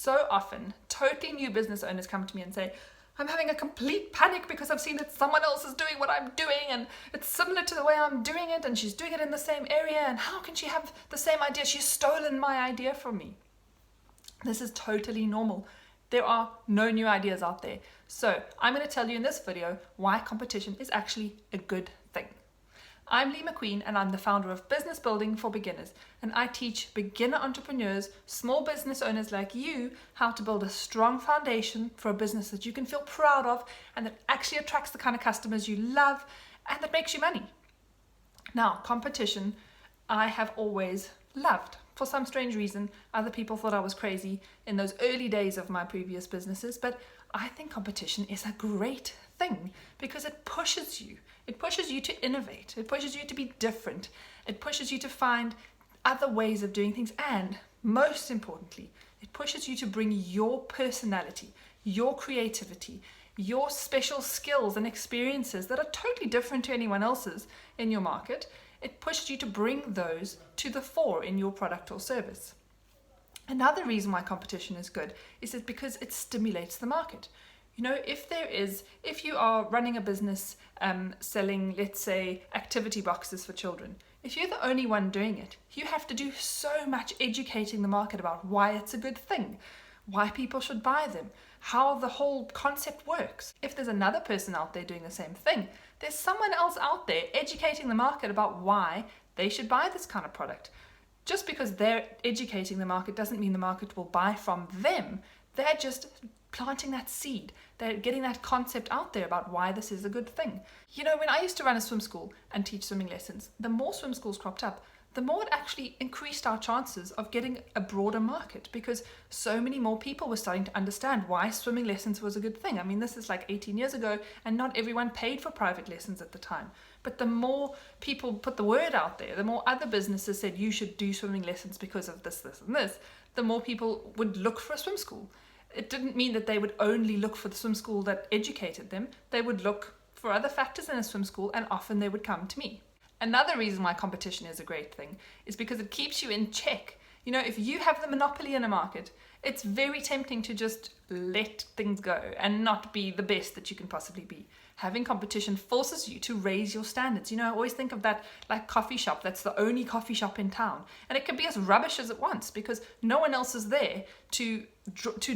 So often, totally new business owners come to me and say, I'm having a complete panic because I've seen that someone else is doing what I'm doing and it's similar to the way I'm doing it and she's doing it in the same area and how can she have the same idea? She's stolen my idea from me. This is totally normal. There are no new ideas out there. So I'm going to tell you in this video why competition is actually a good thing. I'm Lee McQueen and I'm the founder of Business Building for Beginners, and I teach beginner entrepreneurs, small business owners like you, how to build a strong foundation for a business that you can feel proud of and that actually attracts the kind of customers you love and that makes you money. Now, competition, I have always loved. For some strange reason, other people thought I was crazy in those early days of my previous businesses, but I think competition is a great thing because it pushes you. It pushes you to innovate. It pushes you to be different. It pushes you to find other ways of doing things. And most importantly, it pushes you to bring your personality, your creativity, your special skills and experiences that are totally different to anyone else's in your market. It pushes you to bring those to the fore in your product or service. Another reason why competition is good is that because it stimulates the market. You know, if you are running a business selling, let's say, activity boxes for children, if you're the only one doing it, you have to do so much educating the market about why it's a good thing, why people should buy them, how the whole concept works. If there's another person out there doing the same thing, there's someone else out there educating the market about why they should buy this kind of product. Just because they're educating the market doesn't mean the market will buy from them. They're just planting that seed. They're getting that concept out there about why this is a good thing. You know, when I used to run a swim school and teach swimming lessons, the more swim schools cropped up, the more it actually increased our chances of getting a broader market because so many more people were starting to understand why swimming lessons was a good thing. I mean, this is like 18 years ago and not everyone paid for private lessons at the time. But the more people put the word out there, the more other businesses said you should do swimming lessons because of this, this, and this, the more people would look for a swim school. It didn't mean that they would only look for the swim school that educated them. They would look for other factors in a swim school and often they would come to me. Another reason why competition is a great thing is because it keeps you in check. You know, if you have the monopoly in a market, it's very tempting to just let things go and not be the best that you can possibly be. Having competition forces you to raise your standards. You know, I always think of that like coffee shop that's the only coffee shop in town. And it can be as rubbish as it wants because no one else is there to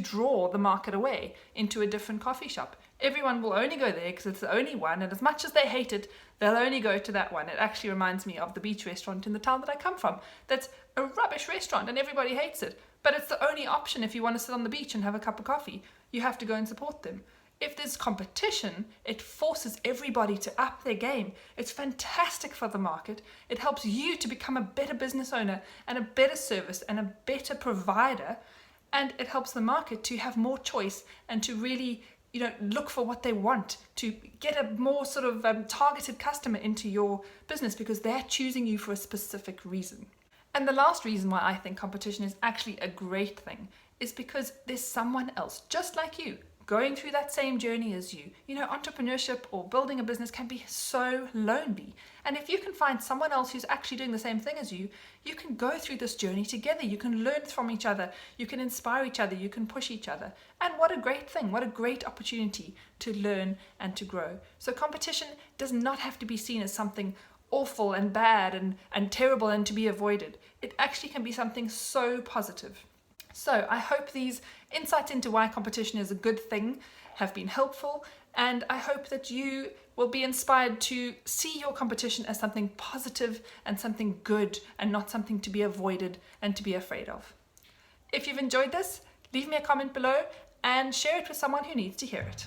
draw the market away into a different coffee shop. Everyone will only go there because it's the only one, and as much as they hate it, they'll only go to that one. It actually reminds me of the beach restaurant in the town that I come from. That's a rubbish restaurant and everybody hates it, but it's the only option if you want to sit on the beach and have a cup of coffee. You have to go and support them. If there's competition, it forces everybody to up their game. It's fantastic for the market. It helps you to become a better business owner and a better service and a better provider, and it helps the market to have more choice and to really look for what they want, to get a more sort of targeted customer into your business because they're choosing you for a specific reason. And the last reason why I think competition is actually a great thing is because there's someone else just like you going through that same journey as you. You know, entrepreneurship or building a business can be so lonely. And if you can find someone else who's actually doing the same thing as you, you can go through this journey together. You can learn from each other. You can inspire each other. You can push each other. And what a great thing. What a great opportunity to learn and to grow. So competition does not have to be seen as something awful and bad and terrible and to be avoided. It actually can be something so positive. So I hope these insights into why competition is a good thing have been helpful, and I hope that you will be inspired to see your competition as something positive and something good and not something to be avoided and to be afraid of. If you've enjoyed this, leave me a comment below and share it with someone who needs to hear it.